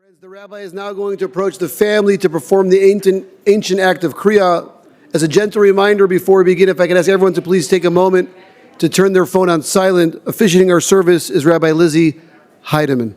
Friends, the rabbi is now going to approach the family to perform the ancient act of Kriya. As a gentle reminder before we begin, if I could ask everyone to please take a moment to turn their phone on silent. Officiating our service is Rabbi Lizzie Heidemann.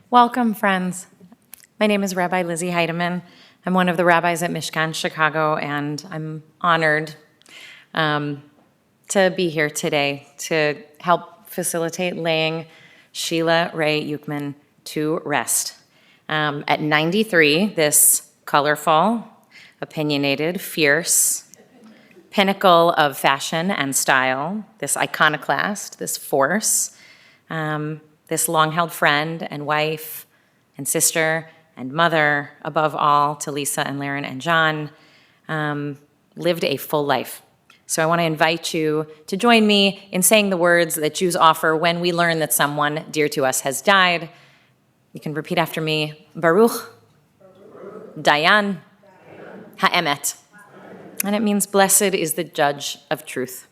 Welcome, friends. My name is Rabbi Lizzie Heidemann. I'm one of the rabbis at Mishkan Chicago, and I'm honored to be here today to help facilitate laying Sheila Rae Ukman to rest. At 93, this colorful, opinionated, fierce, pinnacle of fashion and style, this iconoclast, this force, this long-held friend and wife and sister and mother, above all, to Lisa and Laren and John, lived a full life. So I want to invite you to join me in saying the words that Jews offer when we learn that someone dear to us has died. You can repeat after me, Baruch, Dayan, Ha'emet. And it means blessed is the judge of truth.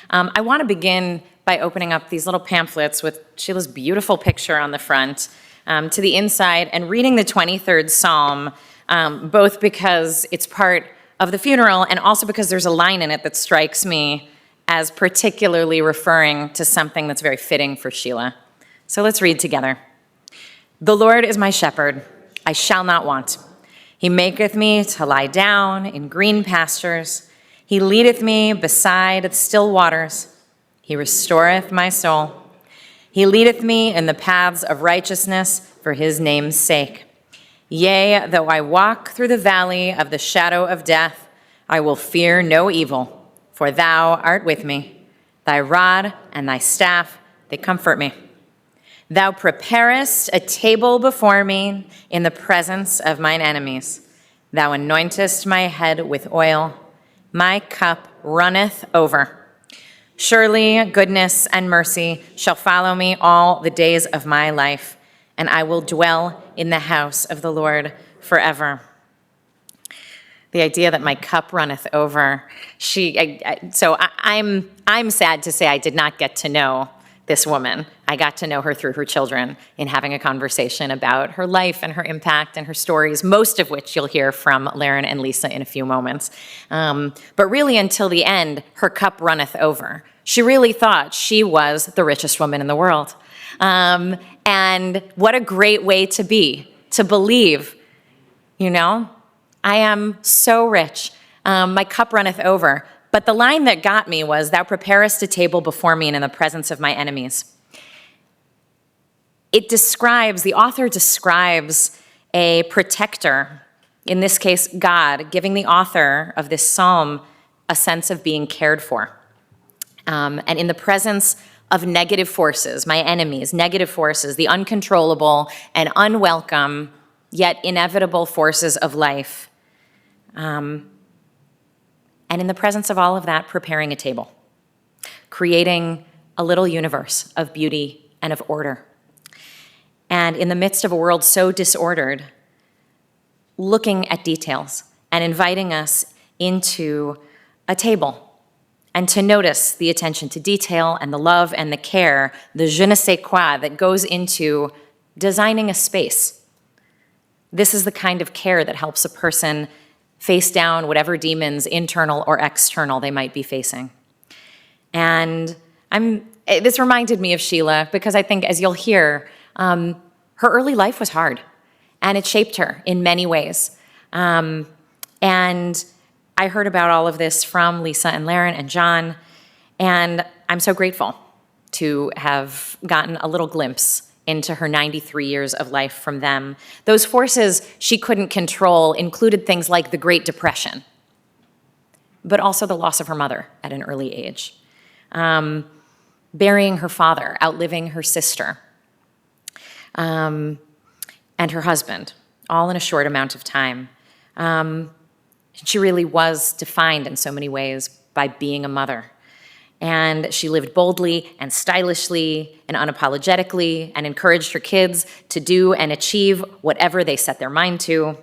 I want to begin by opening up these little pamphlets with Sheila's beautiful picture on the front to the inside and reading the 23rd Psalm, both because it's part of the funeral and also because there's a line in it that strikes me as particularly referring to something that's very fitting for Sheila. So let's read together. The Lord is my shepherd, I shall not want. He maketh me to lie down in green pastures. He leadeth me beside the still waters. He restoreth my soul. He leadeth me in the paths of righteousness for his name's sake. Yea, though I walk through the valley of the shadow of death, I will fear no evil, for thou art with me. Thy rod and thy staff, they comfort me. Thou preparest a table before me in the presence of mine enemies. Thou anointest my head with oil. My cup runneth over. Surely goodness and mercy shall follow me all the days of my life, and I will dwell in the house of the Lord forever. The idea that my cup runneth over. I'm sad to say I did not get to know this woman. I got to know her through her children in having a conversation about her life and her impact and her stories, most of which you'll hear from Laren and Lisa in a few moments. But really until the end, her cup runneth over. She really thought she was the richest woman in the world. And what a great way to be, to believe, I am so rich. My cup runneth over. But the line that got me was, thou preparest a table before me and in the presence of my enemies. The author describes a protector, in this case, God, giving the author of this psalm a sense of being cared for. And in the presence of negative forces, my enemies, negative forces, the uncontrollable and unwelcome yet inevitable forces of life. And in the presence of all of that, preparing a table, creating a little universe of beauty and of order. And in the midst of a world so disordered, looking at details and inviting us into a table and to notice the attention to detail and the love and the care, the je ne sais quoi that goes into designing a space. This is the kind of care that helps a person face down whatever demons, internal or external, they might be facing. And this reminded me of Sheila because I think, as you'll hear, her early life was hard, and it shaped her in many ways. And I heard about all of this from Lisa and Laren and John, and I'm so grateful to have gotten a little glimpse into her 93 years of life from them. Those forces she couldn't control included things like the Great Depression, but also the loss of her mother at an early age, burying her father, outliving her sister, and her husband, all in a short amount of time. She really was defined in so many ways by being a mother. And she lived boldly and stylishly and unapologetically and encouraged her kids to do and achieve whatever they set their mind to,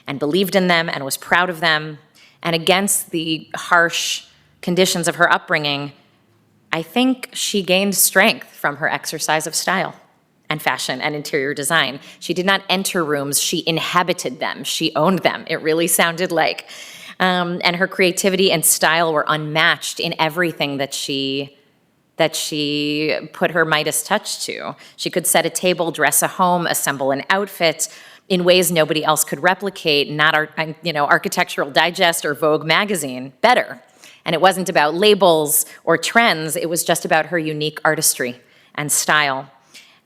and believed in them and was proud of them. And against the harsh conditions of her upbringing, I think she gained strength from her exercise of style and fashion and interior design. She did not enter rooms, she inhabited them, she owned them, it really sounded like. And her creativity and style were unmatched in everything that she put her Midas touch to. She could set a table, dress a home, assemble an outfit in ways nobody else could replicate, not Architectural Digest or Vogue magazine, better. And it wasn't about labels or trends, it was just about her unique artistry and style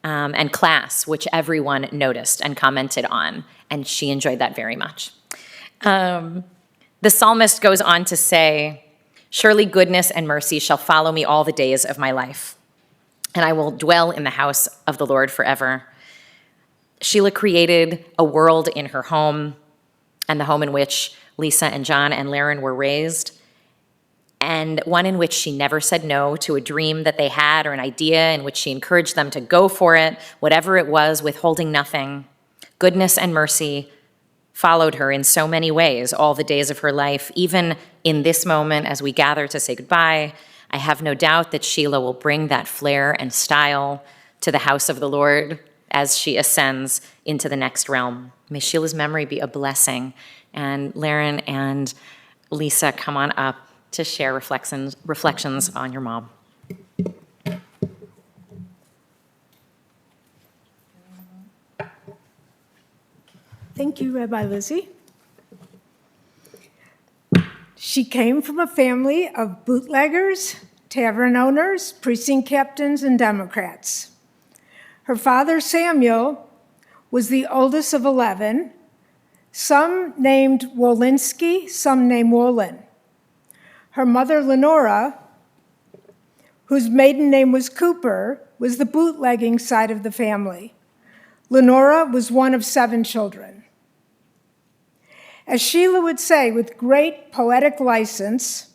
and class, which everyone noticed and commented on, and she enjoyed that very much. The psalmist goes on to say, "Surely goodness and mercy shall follow me all the days of my life, and I will dwell in the house of the Lord forever." Sheila created a world in her home and the home in which Lisa and John and Laren were raised, and one in which she never said no to a dream that they had or an idea, in which she encouraged them to go for it, whatever it was, withholding nothing. Goodness and mercy followed her in so many ways all the days of her life. Even in this moment, as we gather to say goodbye, I have no doubt that Sheila will bring that flair and style to the house of the Lord as she ascends into the next realm. May Sheila's memory be a blessing. And Laren and Lisa, come on up to share reflections on your mom. Thank you, Rabbi Lizzie. She came from a family of bootleggers, tavern owners, precinct captains, and Democrats. Her father, Samuel, was the oldest of 11, some named Wolinski, some named Wolin. Her mother, Lenora, whose maiden name was Cooper, was the bootlegging side of the family. Lenora was one of 7 children. As Sheila would say with great poetic license,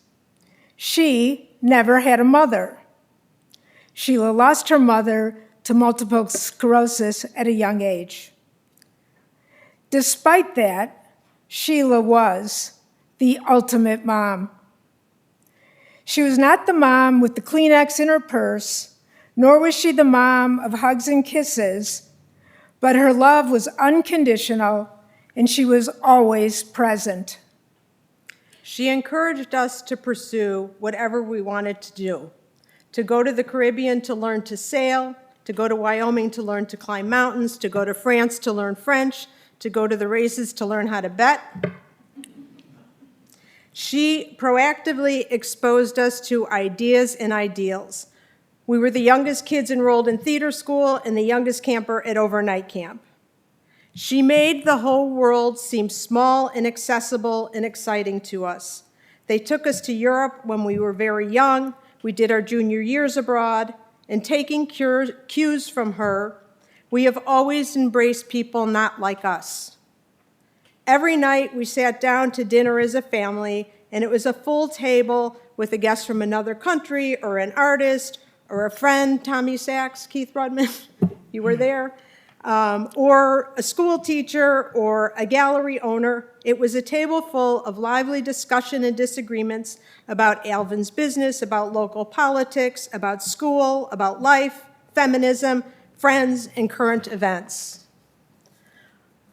she never had a mother. Sheila lost her mother to multiple sclerosis at a young age. Despite that, Sheila was the ultimate mom. She was not the mom with the Kleenex in her purse, nor was she the mom of hugs and kisses, but her love was unconditional, and she was always present. She encouraged us to pursue whatever we wanted to do, to go to the Caribbean to learn to sail, to go to Wyoming to learn to climb mountains, to go to France to learn French, to go to the races to learn how to bet. She proactively exposed us to ideas and ideals. We were the youngest kids enrolled in theater school and the youngest camper at overnight camp. She made the whole world seem small and accessible and exciting to us. They took us to Europe when we were very young. We did our junior years abroad, and taking cues from her, We have always embraced people not like us. Every night we sat down to dinner as a family, and it was a full table with a guest from another country or an artist or a friend, Tommy Sachs, Keith Rudman, you were there, or a school teacher or a gallery owner. It was a table full of lively discussion and disagreements about Alvin's business, about local politics, about school, about life, feminism, friends, and current events.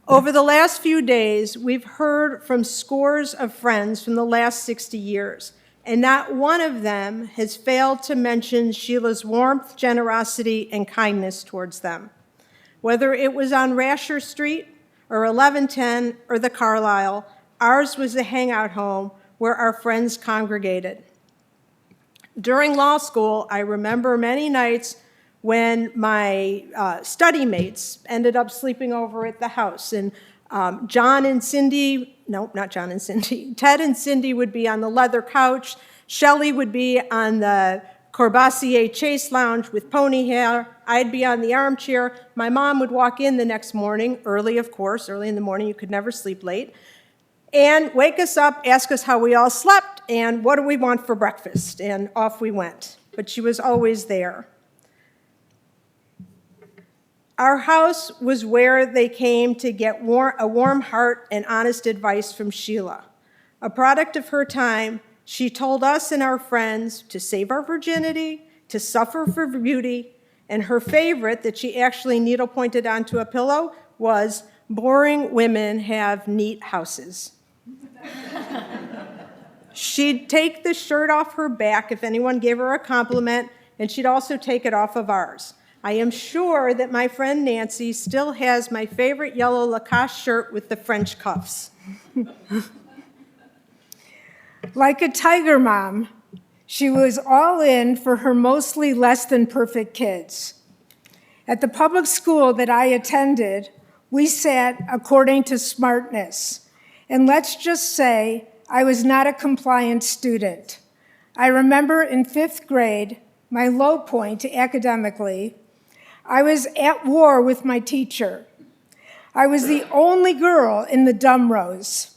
Over the last few days, we've heard from scores of friends from the last 60 years, and not one of them has failed to mention Sheila's warmth, generosity, and kindness towards them. Whether it was on Rasher Street or 1110 or the Carlisle, ours was the hangout home where our friends congregated. During law school, I remember many nights when my study mates ended up sleeping over at the house. And Ted and Cindy would be on the leather couch. Shelley would be on the Corbusier Chase lounge with pony hair. I'd be on the armchair. My mom would walk in the next morning, early, of course, early in the morning, you could never sleep late, and wake us up, ask us how we all slept, and what do we want for breakfast, and off we went. But she was always there. Our house was where they came to get a warm heart and honest advice from Sheila. A product of her time, she told us and our friends to save our virginity, to suffer for beauty, and her favorite that she actually needle-pointed onto a pillow was, boring women have neat houses. She'd take the shirt off her back if anyone gave her a compliment, and she'd also take it off of ours. I am sure that my friend Nancy still has my favorite yellow Lacoste shirt with the French cuffs. Like a tiger mom, she was all in for her mostly less than perfect kids. At the public school that I attended, we sat according to smartness. And let's just say I was not a compliant student. I remember in 5th grade, my low point academically, I was at war with my teacher. I was the only girl in the dumb rows.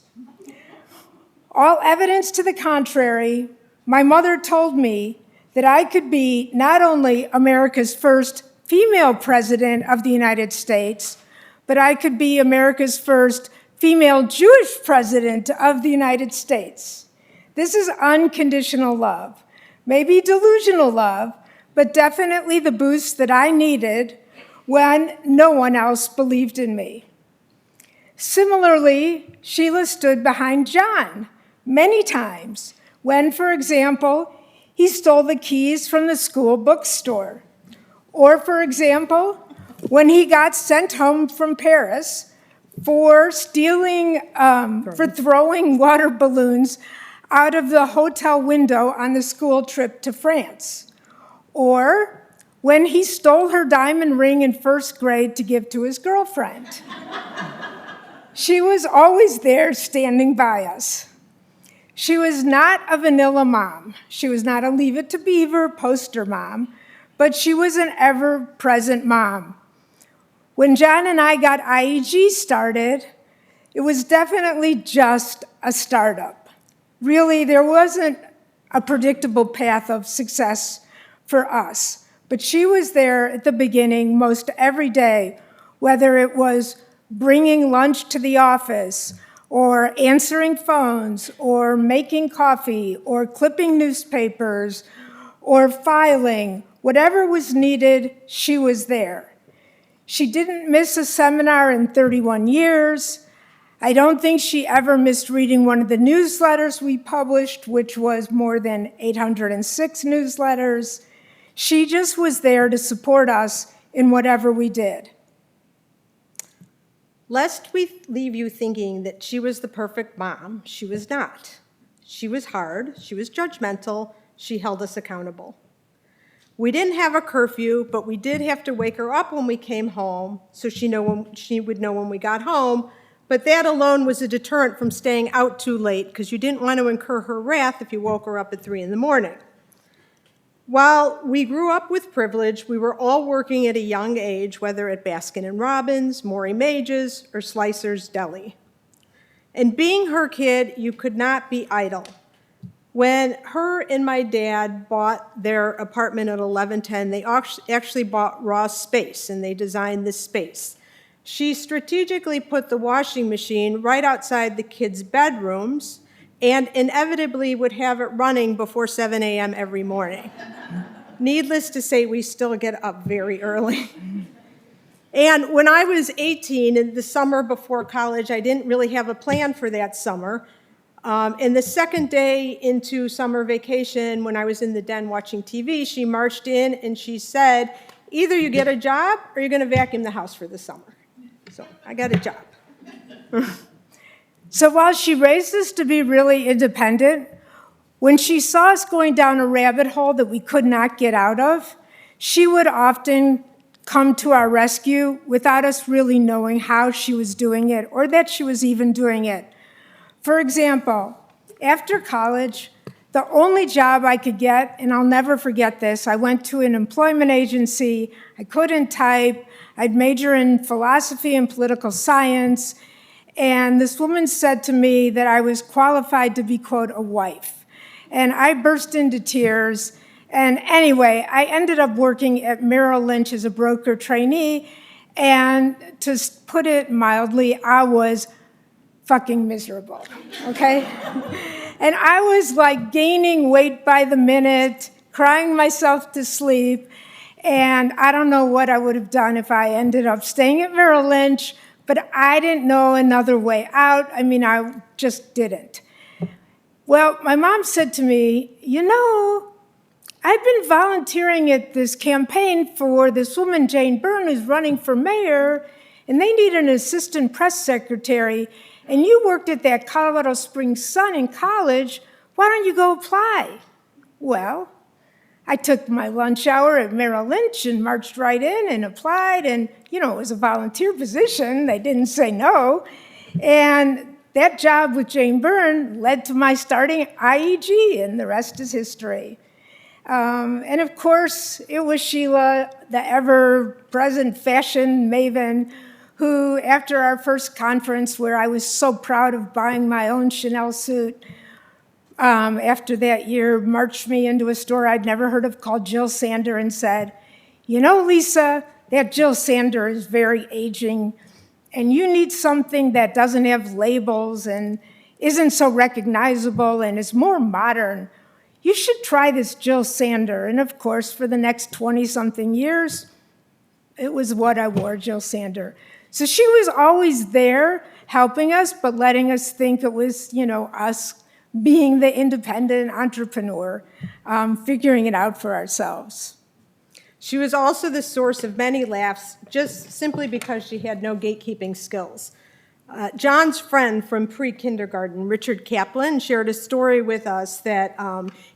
All evidence to the contrary, my mother told me that I could be not only America's first female president of the United States, but I could be America's first female Jewish president of the United States. This is unconditional love, maybe delusional love, but definitely the boost that I needed when no one else believed in me. Similarly, Sheila stood behind John many times when, for example, he stole the keys from the school bookstore. Or, for example, when he got sent home from Paris for throwing water balloons out of the hotel window on the school trip to France. Or when he stole her diamond ring in 1st grade to give to his girlfriend. She was always there standing by us. She was not a vanilla mom. She was not a Leave It to Beaver poster mom, but she was an ever-present mom. When John and I got IEG started, it was definitely just a startup. Really, there wasn't a predictable path of success for us, but she was there at the beginning most every day, whether it was bringing lunch to the office, or answering phones, or making coffee, or clipping newspapers, or filing. Whatever was needed, she was there. She didn't miss a seminar in 31 years. I don't think she ever missed reading one of the newsletters we published, which was more than 806 newsletters. She just was there to support us in whatever we did. Lest we leave you thinking that she was the perfect mom, she was not. She was hard, she was judgmental, she held us accountable. We didn't have a curfew, but we did have to wake her up when we came home so she would know when we got home, but that alone was a deterrent from staying out too late because you didn't want to incur her wrath if you woke her up at 3 in the morning. While we grew up with privilege, we were all working at a young age, whether at Baskin & Robbins, Maury Mages, or Slicer's Deli. And being her kid, you could not be idle. When her and my dad bought their apartment at 1110, they actually bought raw space, and they designed this space. She strategically put the washing machine right outside the kids' bedrooms and inevitably would have it running before 7 a.m. every morning. Needless to say, we still get up very early. And when I was 18, in the summer before college, I didn't really have a plan for that summer. And the second day into summer vacation, when I was in the den watching TV, she marched in and she said, either you get a job or you're going to vacuum the house for the summer. So I got a job. So while she raised us to be really independent, when she saw us going down a rabbit hole that we could not get out of, she would often come to our rescue without us really knowing how she was doing it or that she was even doing it. For example, after college, the only job I could get, and I'll never forget this, I went to an employment agency, I couldn't type, I'd major in philosophy and political science, and this woman said to me that I was qualified to be, quote, a wife. And I burst into tears. And anyway, I ended up working at Merrill Lynch as a broker trainee. And to put it mildly, I was fucking miserable, okay? And I was like gaining weight by the minute, crying myself to sleep. And I don't know what I would have done if I ended up staying at Merrill Lynch, but I didn't know another way out. I mean, I just didn't. Well, my mom said to me, you know, I've been volunteering at this campaign for this woman, Jane Byrne, who's running for mayor, and they need an assistant press secretary, and you worked at that Colorado Springs Sun in college. Why don't you go apply? Well, I took my lunch hour at Merrill Lynch and marched right in and applied, and, you know, it was a volunteer position. They didn't say no. And that job with Jane Byrne led to my starting IEG, and the rest is history. And of course, it was Sheila, the ever-present fashion maven, who, after our first conference, where I was so proud of buying my own Chanel suit, after that year, marched me into a store I'd never heard of called Jill Sander and said, you know, Lisa, that Jill Sander is very aging, and you need something that doesn't have labels and isn't so recognizable and is more modern. You should try this Jill Sander. And of course, for the next 20-something years, it was what I wore, Jill Sander. So she was always there helping us, but letting us think it was, you know, us being the independent entrepreneur, figuring it out for ourselves. She was also the source of many laughs, just simply because she had no gatekeeping skills. John's friend from pre-kindergarten, Richard Kaplan, shared a story with us that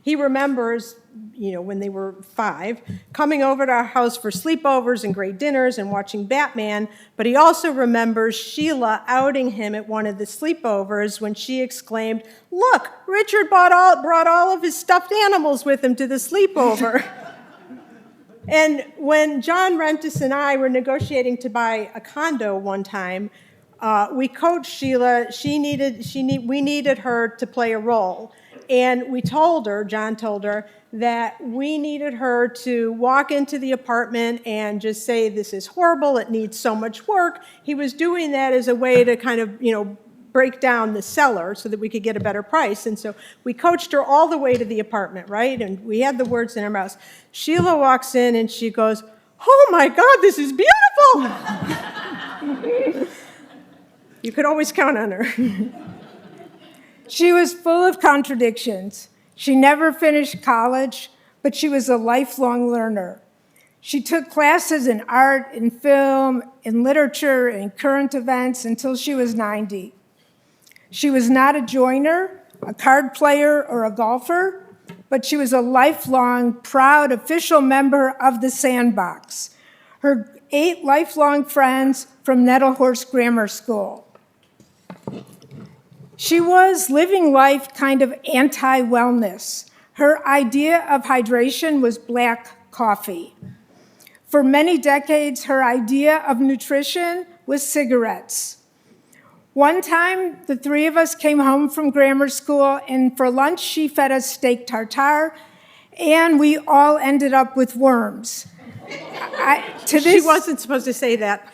he remembers, you know, when they were 5, coming over to our house for sleepovers and great dinners and watching Batman, but he also remembers Sheila outing him at one of the sleepovers when she exclaimed, "Look, Richard brought all of his stuffed animals with him to the sleepover." And when John Rentis and I were negotiating to buy a condo one time, we coached Sheila. We needed her to play a role. And we told her, John told her, that we needed her to walk into the apartment and just say, this is horrible, it needs so much work. He was doing that as a way to kind of, you know, break down the seller so that we could get a better price. And so we coached her all the way to the apartment, right? And we had the words in our mouths. Sheila walks in and she goes, "Oh my God, this is beautiful." You could always count on her. She was full of contradictions. She never finished college, but she was a lifelong learner. She took classes in art, in film, in literature, in current events until she was 90. She was not a joiner, a card player, or a golfer, but she was a lifelong, proud official member of the Sandbox. Her 8 lifelong friends from Nettlehorse Grammar School. She was living life kind of anti-wellness. Her idea of hydration was black coffee. For many decades, her idea of nutrition was cigarettes. One time, the three of us came home from grammar school, and for lunch, she fed us steak tartare, and we all ended up with worms. She wasn't supposed to say that.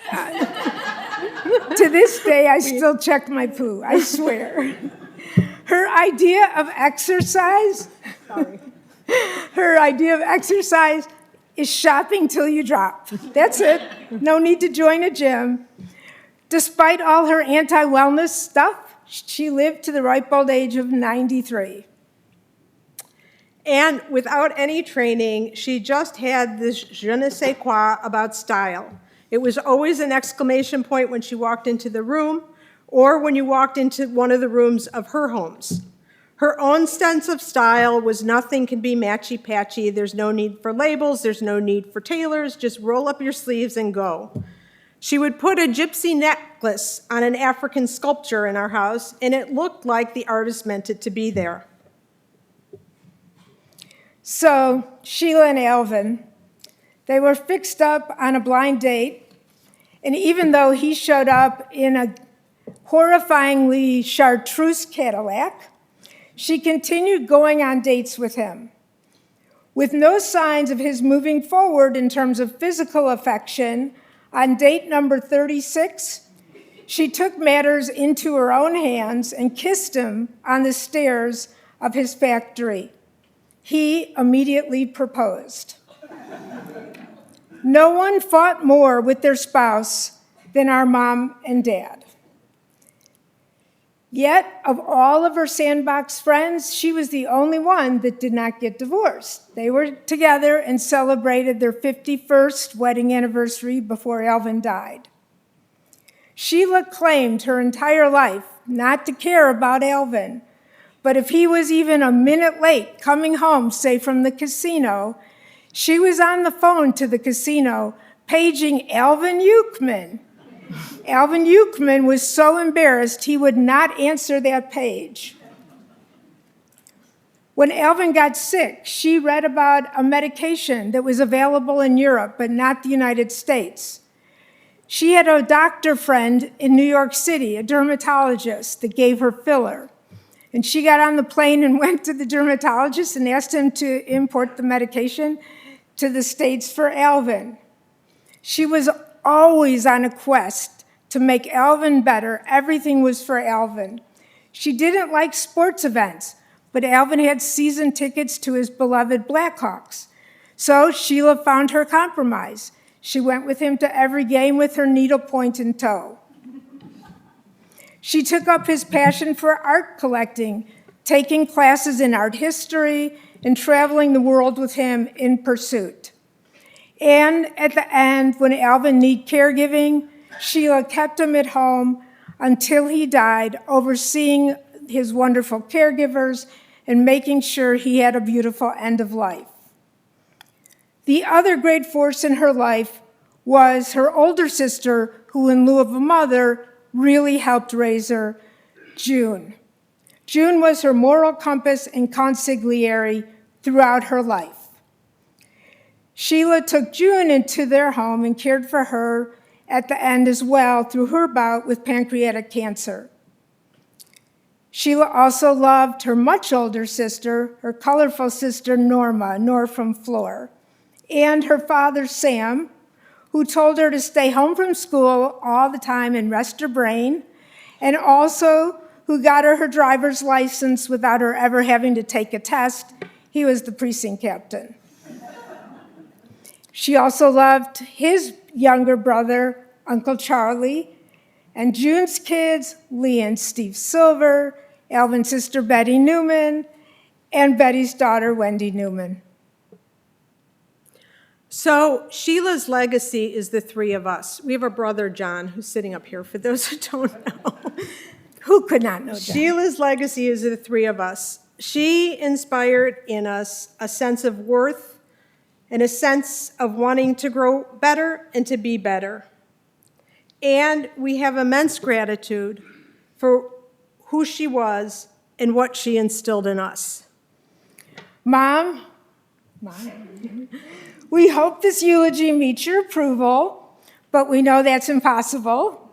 To this day, I still check my poo, I swear. Her idea of exercise, her idea of exercise is shopping till you drop. That's it. No need to join a gym. Despite all her anti-wellness stuff, she lived to the ripe old age of 93. And without any training, she just had this je ne sais quoi about style. It was always an exclamation point when she walked into the room or when you walked into one of the rooms of her homes. Her own sense of style was nothing can be matchy-patchy. There's no need for labels. There's no need for tailors. Just roll up your sleeves and go. She would put a gypsy necklace on an African sculpture in our house, and it looked like the artist meant it to be there. So Sheila and Alvin, they were fixed up on a blind date, and even though he showed up in a horrifyingly chartreuse Cadillac, she continued going on dates with him. With no signs of his moving forward in terms of physical affection, on date number 36, she took matters into her own hands and kissed him on the stairs of his factory. He immediately proposed. No one fought more with their spouse than our mom and dad. Yet, of all of her sandbox friends, she was the only one that did not get divorced. They were together and celebrated their 51st wedding anniversary before Alvin died. Sheila claimed her entire life not to care about Alvin, but if he was even a minute late coming home, say from the casino, she was on the phone to the casino paging Alvin Ukman. Alvin Ukman was so embarrassed he would not answer that page. When Alvin got sick, she read about a medication that was available in Europe but not the United States. She had a doctor friend in New York City, a dermatologist, that gave her filler. And she got on the plane and went to the dermatologist and asked him to import the medication to the States for Alvin. She was always on a quest to make Alvin better. Everything was for Alvin. She didn't like sports events, but Alvin had season tickets to his beloved Blackhawks. So Sheila found her compromise. She went with him to every game with her needlepoint in tow. She took up his passion for art collecting, taking classes in art history, and traveling the world with him in pursuit. And at the end, when Alvin needed caregiving, Sheila kept him at home until he died, overseeing his wonderful caregivers and making sure he had a beautiful end of life. The other great force in her life was her older sister, who in lieu of a mother, really helped raise her, June. June was her moral compass and consigliere throughout her life. Sheila took June into their home and cared for her at the end as well through her bout with pancreatic cancer. Sheila also loved her much older sister, her colorful sister Norma, Nor from Flor, and her father Sam, who told her to stay home from school all the time and rest her brain, and also who got her driver's license without her ever having to take a test. He was the precinct captain. She also loved his younger brother, Uncle Charlie, and June's kids, Lee and Steve Silver, Alvin's sister, Betty Newman, and Betty's daughter, Wendy Newman. So Sheila's legacy is the three of us. We have a brother, John, who's sitting up here, for those who don't know. Who could not know John? Sheila's legacy is the three of us. She inspired in us a sense of worth and a sense of wanting to grow better and to be better. And we have immense gratitude for who she was and what she instilled in us. Mom, we hope this eulogy meets your approval, but we know that's impossible.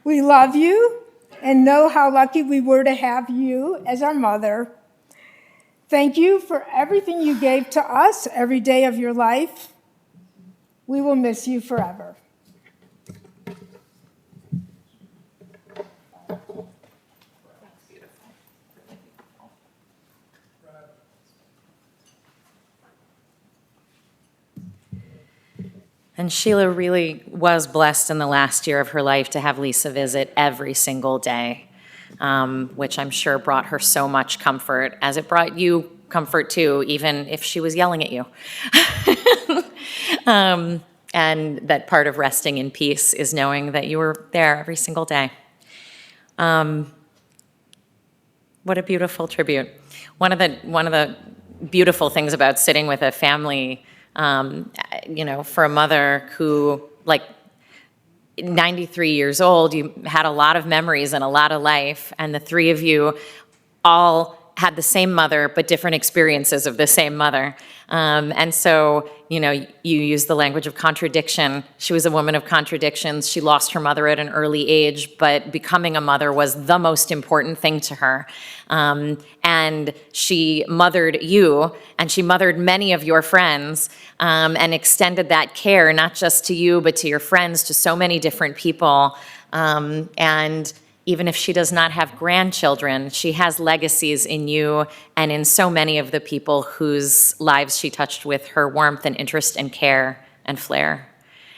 We love you and know how lucky we were to have you as our mother. Thank you for everything you gave to us every day of your life. We will miss you forever. And Sheila really was blessed in the last year of her life to have Lisa visit every single day, which I'm sure brought her so much comfort, as it brought you comfort too, even if she was yelling at you. And that part of resting in peace is knowing that you were there every single day. What a beautiful tribute. One of the beautiful things about sitting with a family, for a mother who, 93 years old, you had a lot of memories and a lot of life, and the three of you all had the same mother, but different experiences of the same mother. And so, you use the language of contradiction. She was a woman of contradictions. She lost her mother at an early age, but becoming a mother was the most important thing to her. And she mothered you, and she mothered many of your friends, and extended that care, not just to you, but to your friends, to so many different people. And even if she does not have grandchildren, she has legacies in you and in so many of the people whose lives she touched with her warmth and interest and care and flair.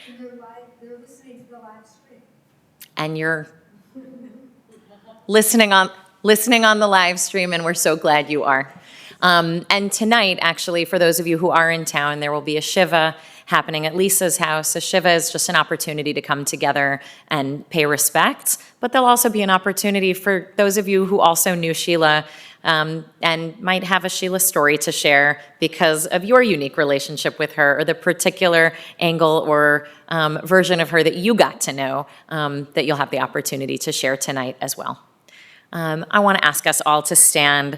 They're listening to the live stream. And you're listening on the live stream, and we're so glad you are. And tonight, actually, for those of you who are in town, there will be a Shiva happening at Lisa's house. A Shiva is just an opportunity to come together and pay respects, but there'll also be an opportunity for those of you who also knew Sheila and might have a Sheila story to share because of your unique relationship with her, or the particular angle or version of her that you got to know, that you'll have the opportunity to share tonight as well. I want to ask us all to stand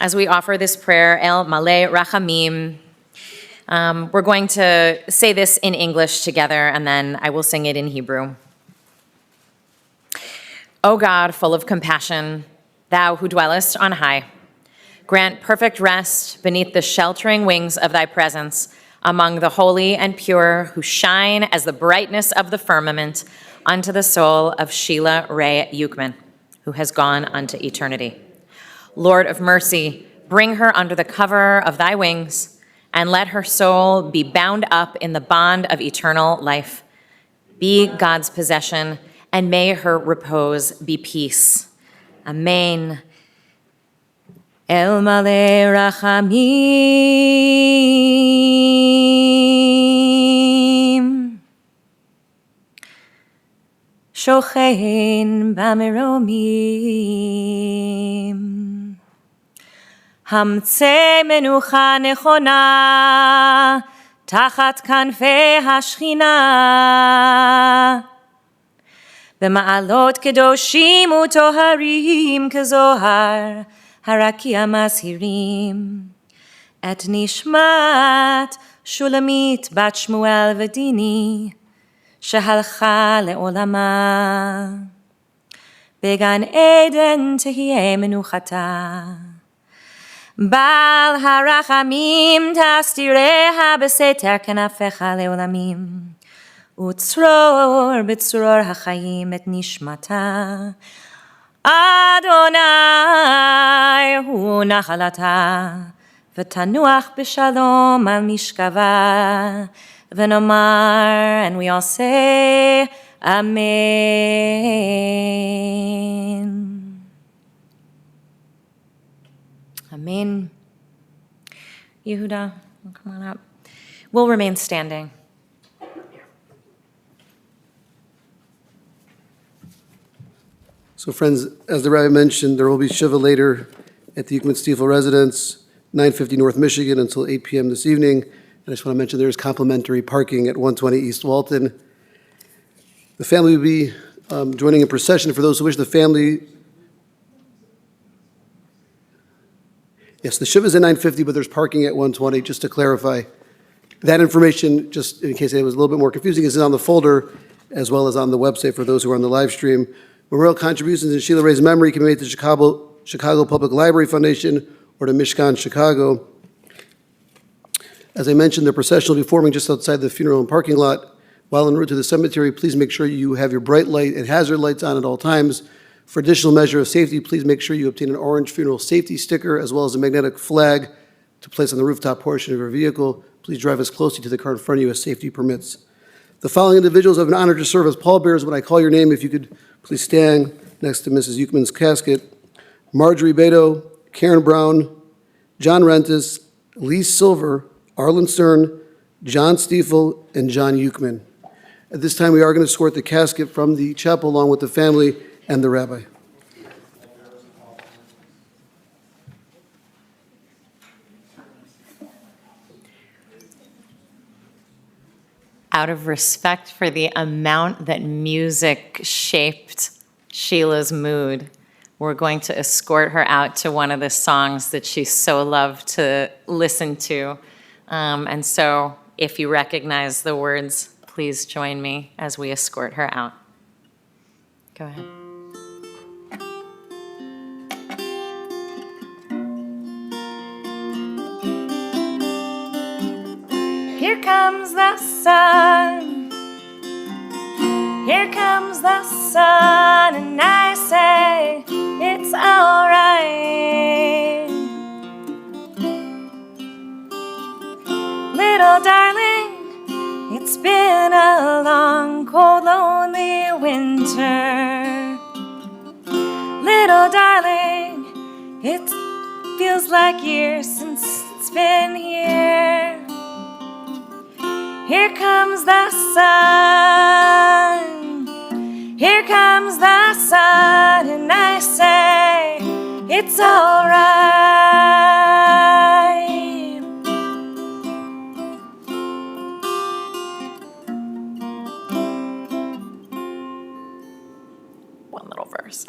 as we offer this prayer, El Maleh Rachamim. We're going to say this in English together, and then I will sing it in Hebrew. O God, full of compassion, thou who dwellest on high, grant perfect rest beneath the sheltering wings of thy presence among the holy and pure who shine as the brightness of the firmament unto the soul of Sheila Rae Ukman, who has gone unto eternity. Lord of mercy, bring her under the cover of thy wings, and let her soul be bound up in the bond of eternal life. Be God's possession, and may her repose be peace. Amen. El Maleh Rachamim, Shochein Bameromim, המצא מנוחה נכונה תחת כנפי השכינה, במעלות קדושים וטהרים כזוהר הרקיע מזהירים, את נשמת שולמית בת שמואל ודיני שהלכה לעולמה, בגן עדן תהיה מנוחתה. בעל הרחמים תסתיריה בסתר כנפיך לעולמים, וצרור בצרור החיים את נשמתה. אדוני הוא נחלתה, ותנוח בשלום על משכבה, ונאמר, and we all say, Amen. Amen. Yehuda, come on up. We'll remain standing. So friends, as the rabbi mentioned, there will be Shiva later at the Ukman Stiefel residence, 950 North Michigan until 8 p.m. this evening. And I just want to mention there's complimentary parking at 120 East Walton. The family will be joining a procession. For those who wish, the family Yes, the Shiva is at 9:50, but there's parking at 1:20, just to clarify. That information, just in case it was a little bit more confusing, is on the folder as well as on the website for those who are on the live stream. Memorial contributions in Sheila Rae's memory can be made to Chicago Public Library Foundation or to Mishkan Chicago. As I mentioned, the procession will be forming just outside the funeral home parking lot. While en route to the cemetery, please make sure you have your bright light and hazard lights on at all times. For additional measure of safety, please make sure you obtain an orange funeral safety sticker as well as a magnetic flag to place on the rooftop portion of your vehicle. Please drive as closely to the car in front of you as safety permits. The following individuals have been honored to serve as pallbearers. When I call your name, if you could please stand next to Mrs. Ukman's casket. Marjorie Beto, Karen Brown, John Rentis, Lee Silver, Arlen Stern, John Stiefel, and John Ukman. At this time, we are going to escort the casket from the chapel along with the family and the rabbi. Out of respect for the amount that music shaped Sheila's mood, we're going to escort her out to one of the songs that she so loved to listen to. And so if you recognize the words, please join me as we escort her out. Go ahead. Here comes the sun, here comes the sun, and I say it's all right. Little darling, it's been a long, cold, lonely winter. Little darling, it feels like years since it's been here. Here comes the sun, here comes the sun, and I say it's all right. One little verse.